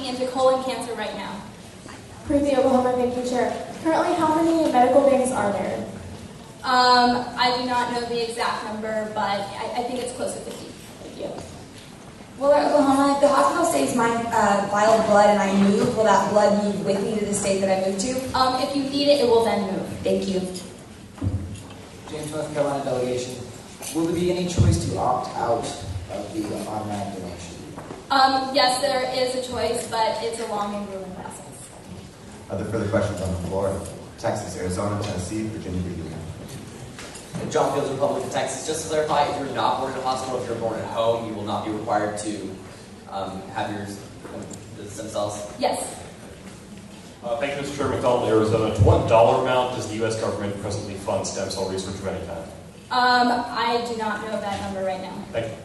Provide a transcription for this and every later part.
looking into colon cancer right now. Preeti, Oklahoma, thank you, Chair. Currently, how many medical banks are there? I do not know the exact number, but I think it's close to 50. Thank you. Well, Oklahoma, if the hospital states my vial of blood and I move, will that blood move with me to the state that I move to? If you need it, it will then move. Thank you. James, North Carolina delegation. Will there be any choice to opt out of the automatic donation? Yes, there is a choice, but it's a long and grueling process. Are there further questions on the floor? Texas, Arizona, Tennessee, Virginia, Virginia. John Fields, Republic of Texas. Just to clarify, if you're not born in a hospital, if you're born at home, you will not be required to have your stem cells? Yes. Thank you, Mr. Chair. McDonald, Arizona. To what dollar amount does the U.S. government presently fund stem cell research of any kind? I do not know that number right now. Thank you.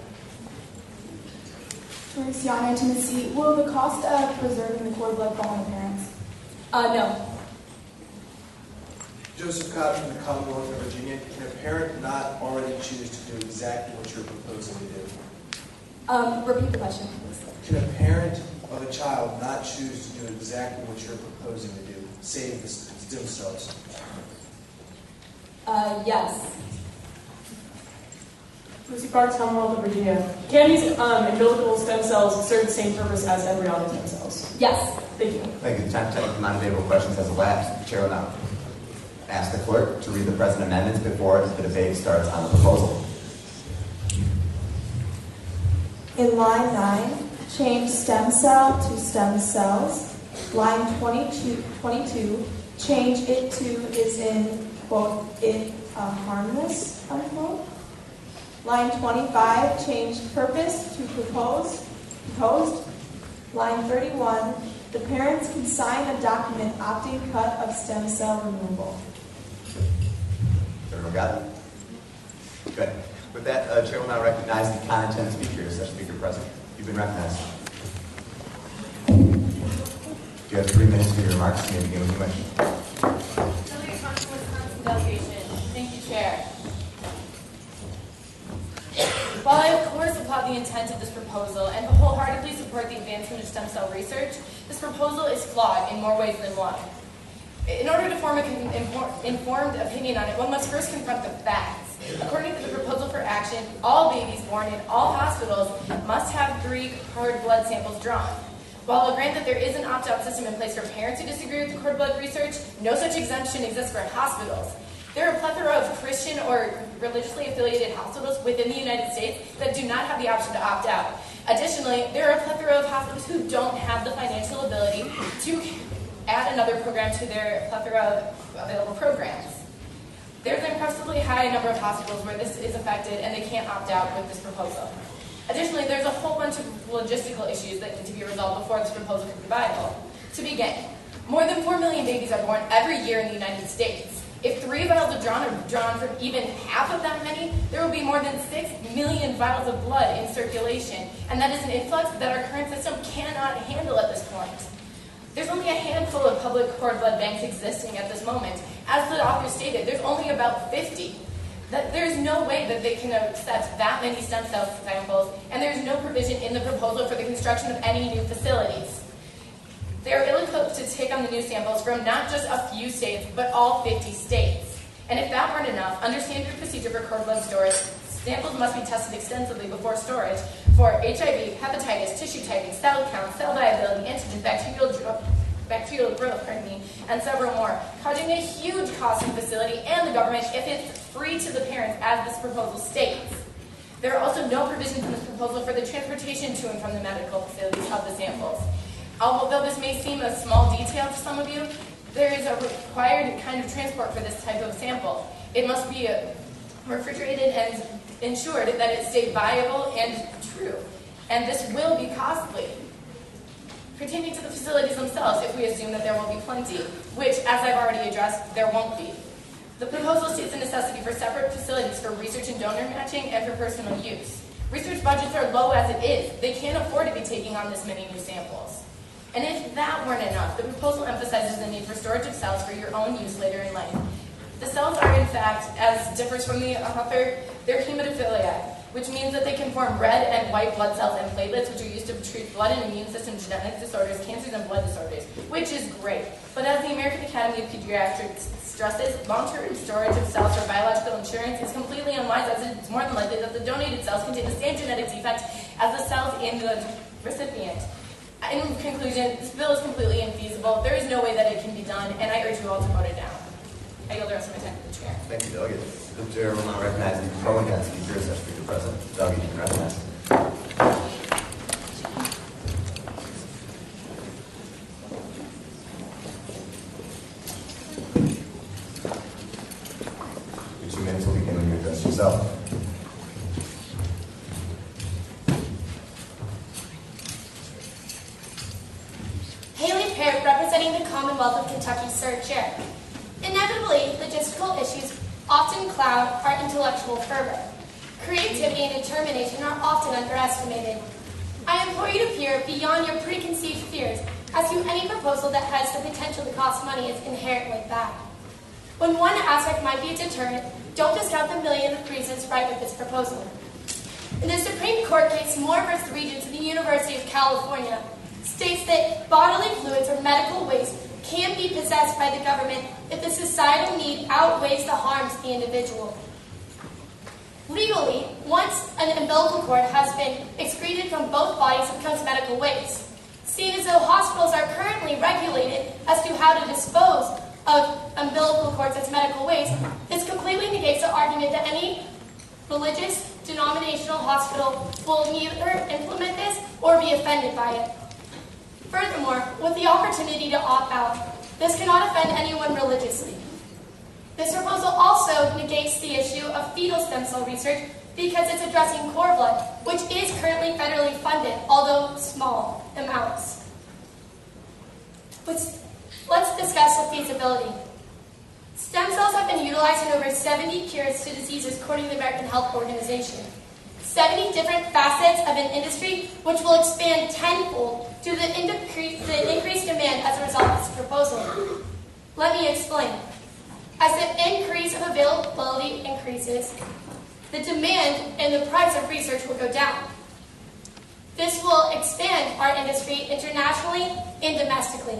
Louisiana, Tennessee, will the cost of preserving the cord blood fall on the parents? No. Joseph Cotton from the Commonwealth of Virginia. Can a parent not already choose to do exactly what you're proposing to do? Repeat the question, please. Can a parent of a child not choose to do exactly what you're proposing to do, save the stem cells? Yes. Lucy Parks, Commonwealth of Virginia. Can these umbilical stem cells serve the same purpose as embryonic stem cells? Yes. Thank you. Thank you. The time for non-debatable questions has elapsed. The chair will now ask the clerk to read the present amendments before the debate starts on the proposal. In line 9, change stem cell to stem cells. Line 22, change it to is in, quote, it harmless, unquote. Line 25, change purpose to proposed. Line 31, the parents can sign a document opting cut of stem cell removal. Everyone got it? Good. With that, Chair will now recognize the content speakers. Speaker present. You've been recognized. You have 3 minutes for your remarks. You may begin with your motion. Wisconsin delegation. Thank you, Chair. While I, of course, applaud the intent of this proposal and wholeheartedly support the advancement of stem cell research, this proposal is flawed in more ways than one. In order to form an informed opinion on it, one must first confront the facts. According to the proposal for action, all babies born in all hospitals must have 3 cord blood samples drawn. While I'll grant that there is an opt-out system in place for parents who disagree with the cord blood research, no such exemption exists for hospitals. There are a plethora of Christian or religiously affiliated hospitals within the United States that do not have the option to opt out. Additionally, there are a plethora of hospitals who don't have the financial ability to add another program to their plethora of available programs. There's an impressively high number of hospitals where this is affected and they can't opt out with this proposal. Additionally, there's a whole bunch of logistical issues that need to be resolved before this proposal can be viable. To begin, more than 4 million babies are born every year in the United States. If 3 vials of drawn are drawn from even half of that many, there will be more than 6 million vials of blood in circulation, and that is an influx that our current system cannot handle at this point. There's only a handful of public cord blood banks existing at this moment. As the author stated, there's only about 50. There's no way that they can accept that many stem cell samples, and there's no provision in the proposal for the construction of any new facilities. They are ill-equipped to take on the new samples from not just a few states, but all 50 states. And if that weren't enough, under standard procedure for cord blood storage, samples must be tested extensively before storage for HIV, hepatitis, tissue typing, cell count, cell viability, antigen, bacterial growth, and several more, causing a huge cost to the facility and the government if it's free to the parents, as this proposal states. There are also no provisions in this proposal for the transportation to and from the medical facilities of the samples. Although this may seem a small detail to some of you, there is a required kind of transport for this type of sample. It must be refrigerated and ensured that it stay viable and true. And this will be costly. Pertaining to the facilities themselves, if we assume that there will be plenty, which, as I've already addressed, there won't be. The proposal states the necessity for separate facilities for research and donor matching and for personal use. Research budgets are low as it is. They can't afford to be taking on this many new samples. And if that weren't enough, the proposal emphasizes the need for storage of cells for your own use later in life. The cells are, in fact, as differs from the author, they're hematophiliac. which means that they can form red and white blood cells and platelets, which are used to treat blood and immune system genetic disorders, cancers, and blood disorders, which is great. But as the American Academy of Pediatrics stresses, long-term storage of cells for biological insurance is completely unwise, as it's more than likely that the donated cells contain the same genetic defects as the cells in the recipient. In conclusion, this bill is completely infeasible. There is no way that it can be done, and I urge you all to vote it down. I yield the rest of my time to the chair. Thank you, Delegate. The chair will now recognize the pro-and speakers as Speaker President. Delegate, you can recognize. Your 2 minutes will begin when you address yourself. Representing the Commonwealth of Kentucky, Sir Chair. Inevitably, logistical issues often cloud our intellectual fervor. Creativity and determination are often underestimated. I implore you to peer beyond your preconceived fears as to any proposal that has the potential to cost money is inherently bad. When one aspect might be a deterrent, don't discount the million of reasons right with this proposal. In the Supreme Court case Moore v. Regents of the University of California, states that bodily fluids or medical waste can be possessed by the government if the societal need outweighs the harms to the individual. Legally, once an umbilical cord has been excreted from both bodies, it becomes medical waste. Seeing as though hospitals are currently regulated as to how to dispose of umbilical cords as medical waste, this completely negates the argument that any religious denominational hospital will neither implement this or be offended by it. Furthermore, with the opportunity to opt out, this cannot offend anyone religiously. This proposal also negates the issue of fetal stem cell research because it's addressing cord blood, which is currently federally funded, although small amounts. Let's discuss the feasibility. Stem cells have been utilized in over 70 cures to diseases according to the American Health Organization. 70 different facets of an industry which will expand tenfold due to the increased demand as a result of this proposal. Let me explain. As the increase of availability increases, the demand and the price of research will go down. This will expand our industry internationally and domestically.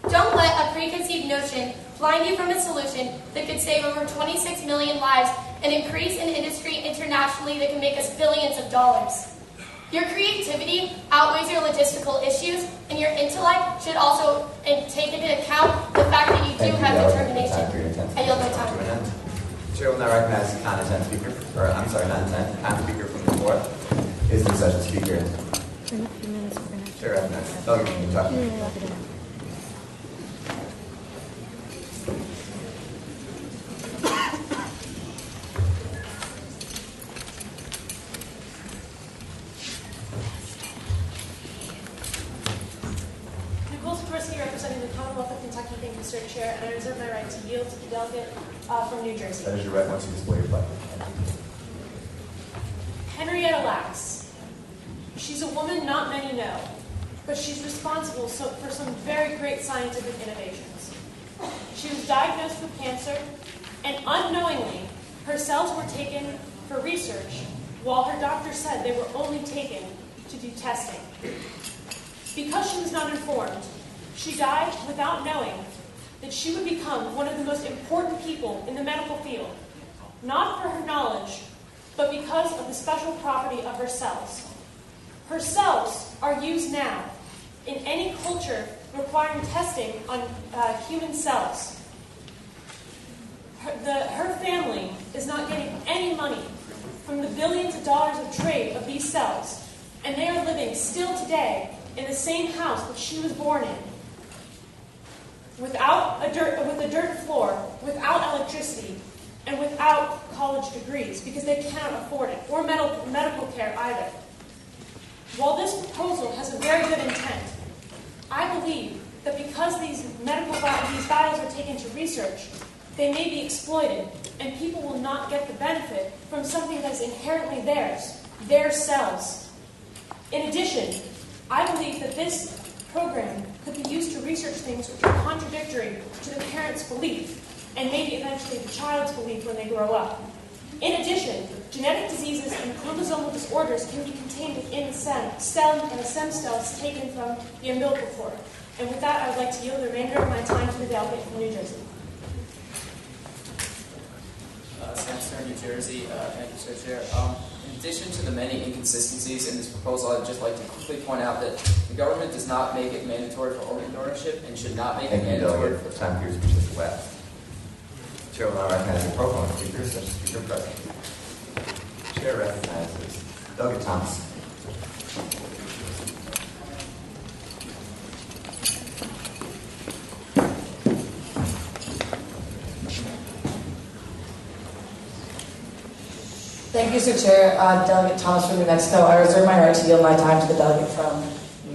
Don't let a preconceived notion blind you from a solution that could save over 26 million lives and increase an industry internationally that can make us billions of dollars. Your creativity outweighs your logistical issues, and your intellect should also take into account the fact that you do have determination. I yield my time. Chair will now recognize the non-intent speaker, non-intent speaker from the floor. Is the session speaker? Chair recognizes. Delegate, you can talk. Representing the Commonwealth of Kentucky, thank you, Sir Chair, and I reserve my right to yield to the delegate from New Jersey. That is your right once you display your button. Henrietta Lacks. She's a woman not many know, but she's responsible for some very great scientific innovations. She was diagnosed with cancer, and unknowingly, her cells were taken for research, while her doctor said they were only taken to do testing. Because she was not informed, she died without knowing that she would become one of the most important people in the medical field, not for her knowledge, but because of the special property of her cells. Her cells are used now in any culture requiring testing on human cells. Her family is not getting any money from the billions of dollars of trade of these cells, and they are living still today in the same house that she was born in, with a dirt floor, without electricity, and without college degrees, because they cannot afford it, or medical care either. While this proposal has a very good intent, I believe that because these vials are taken to research, they may be exploited, and people will not get the benefit from something that is inherently theirs, their cells. In addition, I believe that this program could be used to research things which are contradictory to the parent's belief, and maybe eventually the child's belief when they grow up. In addition, genetic diseases and chromosomal disorders can be contained within the stem and the stem cells taken from the umbilical cord. And with that, I would like to yield the remainder of my time to the delegate from New Jersey. Senator, New Jersey. Thank you, Sir Chair. In addition to the many inconsistencies in this proposal, I'd just like to quickly point out that the government does not make it mandatory for organ donorship and should not make it mandatory. Delegate, for time for your speech as well. Chair will now recognize the program speakers, such as Speaker President. Chair recognizes Delegate Thomas. Thank you, Sir Chair. Delegate Thomas from New Mexico. I reserve my right to yield my time to the delegate from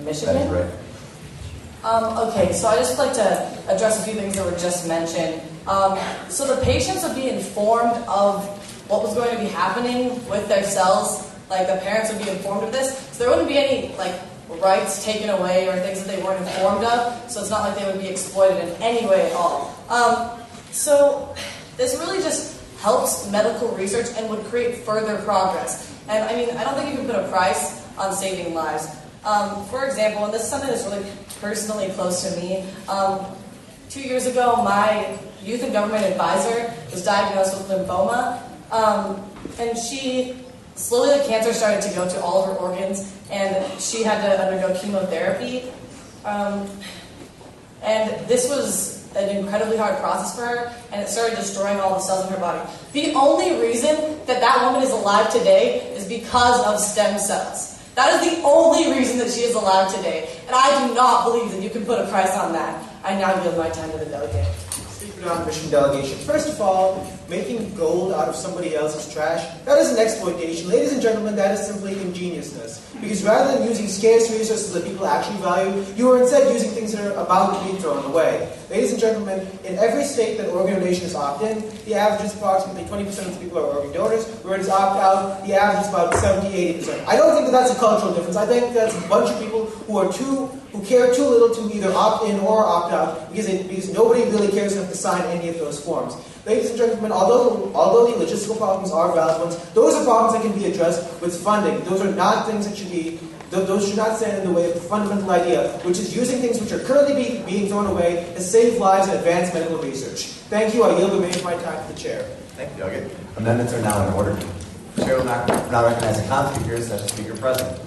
Michigan. That is right. Okay, so I just like to address a few things that were just mentioned. So the patients would be informed of what was going to be happening with their cells. Like the parents would be informed of this. So there wouldn't be any rights taken away or things that they weren't informed of. So it's not like they would be exploited in any way at all. So this really just helps medical research and would create further progress. And I mean, I don't think you can put a price on saving lives. For example, and this is something that's really personally close to me, 2 years ago, my youth and government advisor was diagnosed with lymphoma, and slowly the cancer started to go to all of her organs, and she had to undergo chemotherapy. And this was an incredibly hard process for her, and it started destroying all the cells in her body. The only reason that woman is alive today is because of stem cells. That is the only reason that she is alive today, and I do not believe that you can put a price on that. I now yield my time to the delegate. Speaker of Mission Delegation. First of all, making gold out of somebody else's trash, that is an exploitation. Ladies and gentlemen, that is simply ingeniousness. Because rather than using scarce resources that people actually value, you are instead using things that are about to be thrown away. Ladies and gentlemen, in every state that organ donation is opt-in, the average is approximately 20% of the people are organ donors, where it is opt-out, the average is about 70-80%. I don't think that that's a cultural difference. I think that's a bunch of people who care too little to either opt-in or opt-out, because nobody really cares enough to sign any of those forms. Ladies and gentlemen, although the logistical problems are valid ones, those are problems that can be addressed with funding. Those are not things that those should not stand in the way of the fundamental idea, which is using things which are currently being thrown away to save lives and advance medical research. Thank you. I yield the remainder of my time to the chair. Thank you, Delegate. Amendments are now in order. Chair will now recognize the non-speakers, such as Speaker President.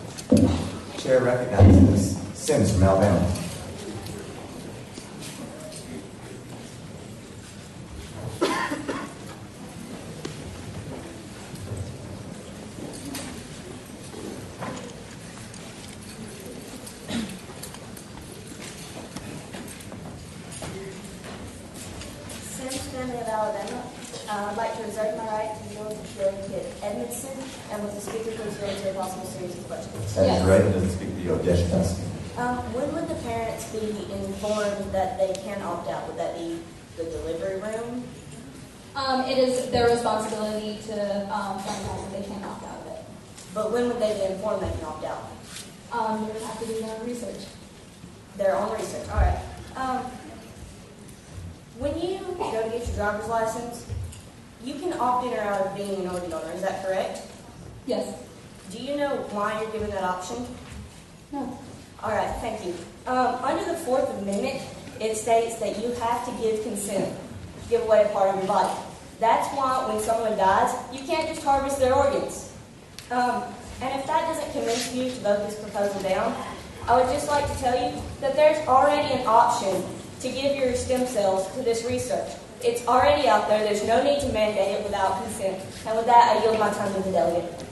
Chair recognizes Sims from Alabama. I'd like to reserve my right to yield to Delegate Edmondson, and with the speaker, please answer a possible series of questions. That is right. It doesn't speak to the objection. When would the parents be informed that they can opt out? Would that be the delivery room? It is their responsibility to find out that they can opt out of it. But when would they be informed they can opt out? They would have to do their own research. Their own research, all right. When you go to get your driver's license, you can opt in or out of being an organ donor, is that correct? Yes. Do you know why you're given that option? No. All right, thank you. Under the Fourth Amendment, it states that you have to give consent, give away a part of your body. That's why when someone dies, you can't just harvest their organs. And if that doesn't convince you to vote this proposal down, I would just like to tell you that there's already an option to give your stem cells to this research. It's already out there. There's no need to mandate it without consent. And with that, I yield my time to the delegate.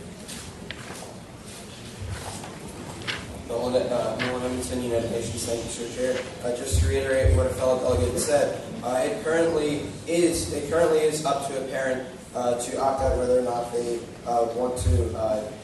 Nolan Edmondson, United Nations. Thank you, Sir Chair. Just to reiterate what a fellow delegate said, it currently is up to a parent to opt out whether or not they want to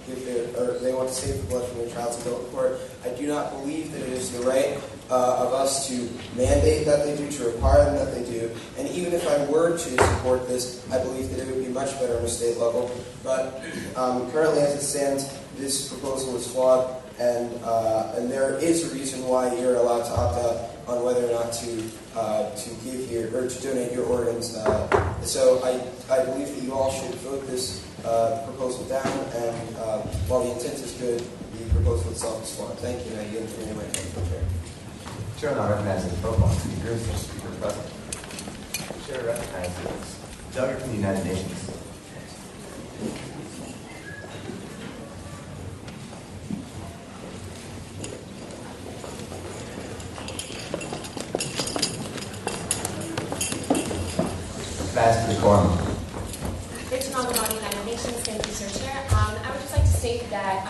they want to save the blood from their child's umbilical cord. I do not believe that it is the right of us to mandate that they do, to require them that they do. And even if I were to support this, I believe that it would be much better on a state level. But currently, as it stands, this proposal is flawed, and there is a reason why you're allowed to opt out on whether or not to give here or to donate your organs. So I believe that you all should vote this proposal down, and while the intent is good, the proposal itself is flawed. Thank you. Now you have 3 minutes for chair. Chair will now recognize the profile speakers and speaker present. Chair recognizes delegate from the United Nations. Fast for the quorum. Rachel Maldonado, United Nations. Thank you, Sir Chair. I would just like to state that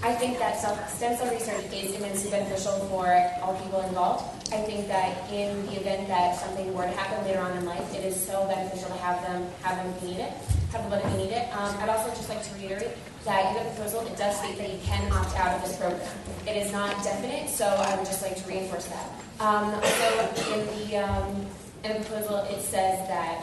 I think that stem cell research is immensely beneficial for all people involved. I think that in the event that something were to happen later on in life, it is so beneficial to have them if you need it, have the blood if you need it. I'd also just like to reiterate that in the proposal, it does state that you can opt out of this program. It is not definite, so I would just like to reinforce that. Also, in the proposal, it says that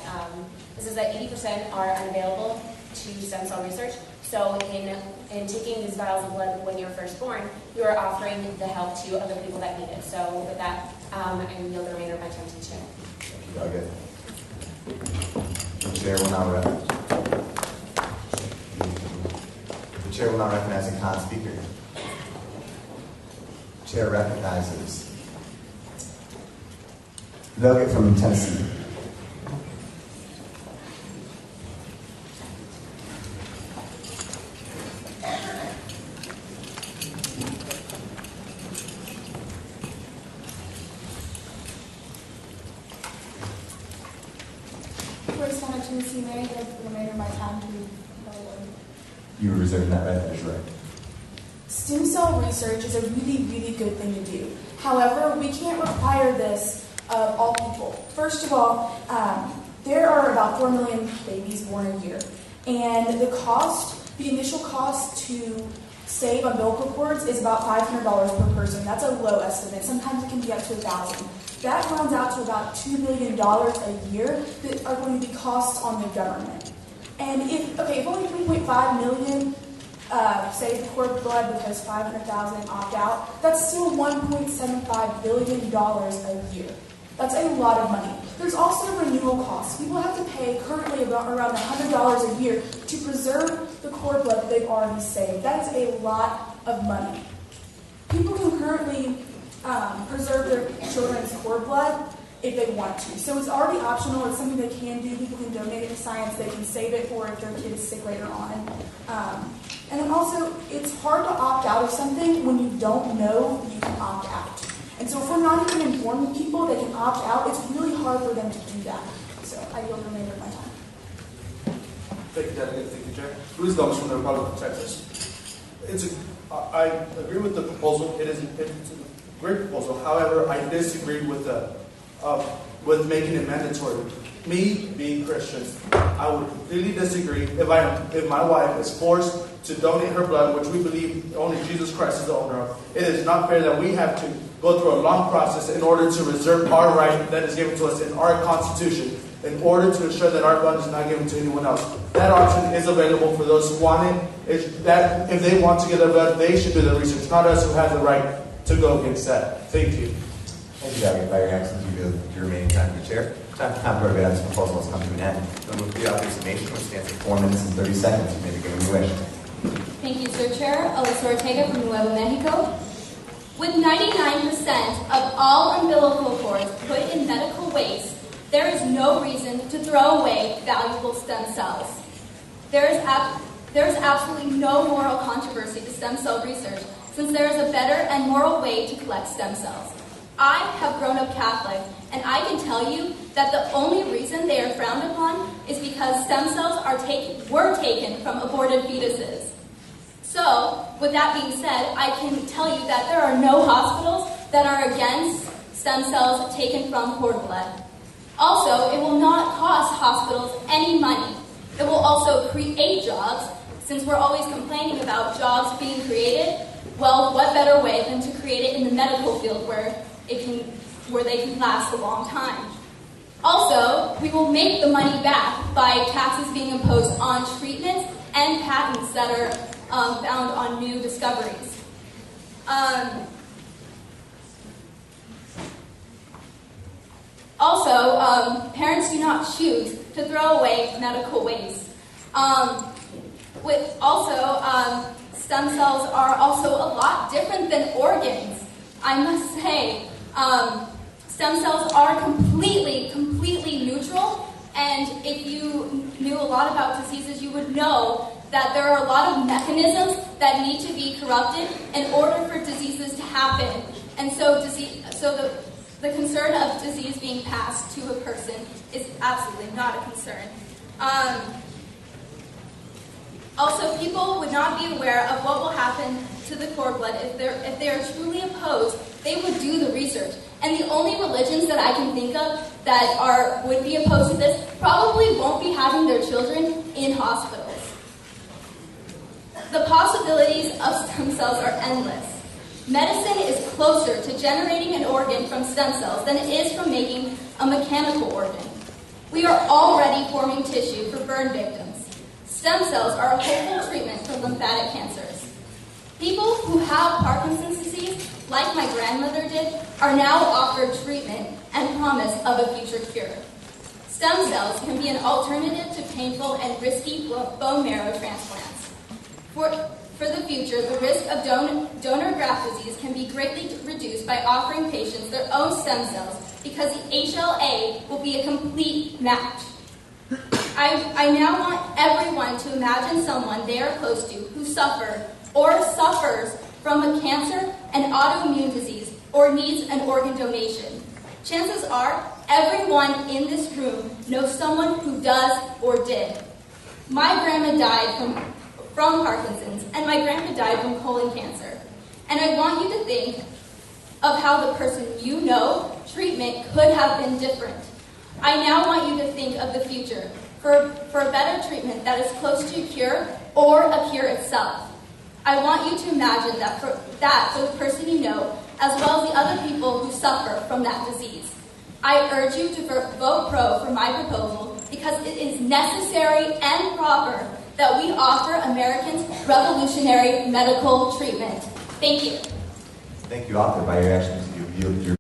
80% are unavailable to stem cell research. So in taking these vials of blood when you're first born, you are offering the help to other people that need it. So with that, I yield the remainder of my time to the chair. Okay. The chair will now recognize a con speaker. Chair recognizes the delegate from Tennessee. Correspondent Tennessee Mary, for the remainder of my time to You were reserving that right, that is right. Stem cell research is a really, really good thing to do. However, we can't require this of all people. First of all, there are about 4 million babies born a year. And the initial cost to save umbilical cords is about $500 per person. That's a low estimate. Sometimes it can be up to $1,000. That runs out to about $2 million a year that are going to be costs on the government. And if only 3.5 million save cord blood because 500,000 opt out, that's still $1.75 billion a year. That's a lot of money. There's also renewal costs. People have to pay currently around $100 a year to preserve the cord blood that they've already saved. That is a lot of money. People can currently preserve their children's cord blood if they want to. So it's already optional. It's something they can do. People can donate it to science. They can save it for if their kid is sick later on. And then also, it's hard to opt out of something when you don't know you can opt out. And so if we're not even informing people they can opt out, it's really hard for them to do that. So I yield the remainder of my time. Thank you, Delegate. Thank you, Chair. Luis Gomes from the Republic of Texas. I agree with the proposal. It's a great proposal. However, I disagree with making it mandatory. Me being Christian, I would completely disagree if my wife is forced to donate her blood, which we believe only Jesus Christ is the owner of. It is not fair that we have to go through a long process in order to reserve our right that is given to us in our Constitution, in order to ensure that our blood is not given to anyone else. That option is available for those who want it. That if they want to get their blood, they should do the research, not us who have the right to go against that. Thank you. Thank you, Delegate. By your actions, you yield your remaining time to the chair. Time for debate on this proposal has come to an end. So move to the author's summation, which stands for 4 minutes and 30 seconds. You may begin when you wish. Thank you, Sir Chair. Alyssa Ortega from Nuevo Mexico. With 99% of all umbilical cords put in medical waste, there is no reason to throw away valuable stem cells. There is absolutely no moral controversy to stem cell research, since there is a better and moral way to collect stem cells. I have grown up Catholic, and I can tell you that the only reason they are frowned upon is because stem cells were taken from aborted fetuses. So, with that being said, I can tell you that there are no hospitals that are against stem cells taken from cord blood. Also, it will not cost hospitals any money. It will also create jobs, since we're always complaining about jobs being created. Well, what better way than to create it in the medical field where they can last a long time. Also, we will make the money back by taxes being imposed on treatments and patents that are found on new discoveries. parents do not choose to throw away medical waste. Stem cells are also a lot different than organs. I must say, stem cells are completely neutral, and if you knew a lot about diseases, you would know that there are a lot of mechanisms that need to be corrupted in order for diseases to happen. And so the concern of disease being passed to a person is absolutely not a concern. Also, people would not be aware of what will happen to the cord blood if they are truly opposed. They would do the research. And the only religions that I can think of that would be opposed to this probably won't be having their children in hospitals. The possibilities of stem cells are endless. Medicine is closer to generating an organ from stem cells than it is from making a mechanical organ. We are already forming tissue for burn victims. Stem cells are a hopeful treatment for lymphatic cancers. People who have Parkinson's disease, like my grandmother did, are now offered treatment and promise of a future cure. Stem cells can be an alternative to painful and risky bone marrow transplants. For the future, the risk of donor graft disease can be greatly reduced by offering patients their own stem cells because the HLA will be a complete match. I now want everyone to imagine someone they are close to who suffered or suffers from a cancer, an autoimmune disease, or needs an organ donation. Chances are everyone in this room knows someone who does or did. My grandma died from Parkinson's, and my grandpa died from colon cancer. And I want you to think of how the person you know treatment could have been different. I now want you to think of the future for a better treatment that is close to a cure or a cure itself. I want you to imagine that for the person you know, as well as the other people who suffer from that disease. I urge you to vote pro for my proposal because it is necessary and proper that we offer Americans revolutionary medical treatment. Thank you. Thank you, author. By your actions, you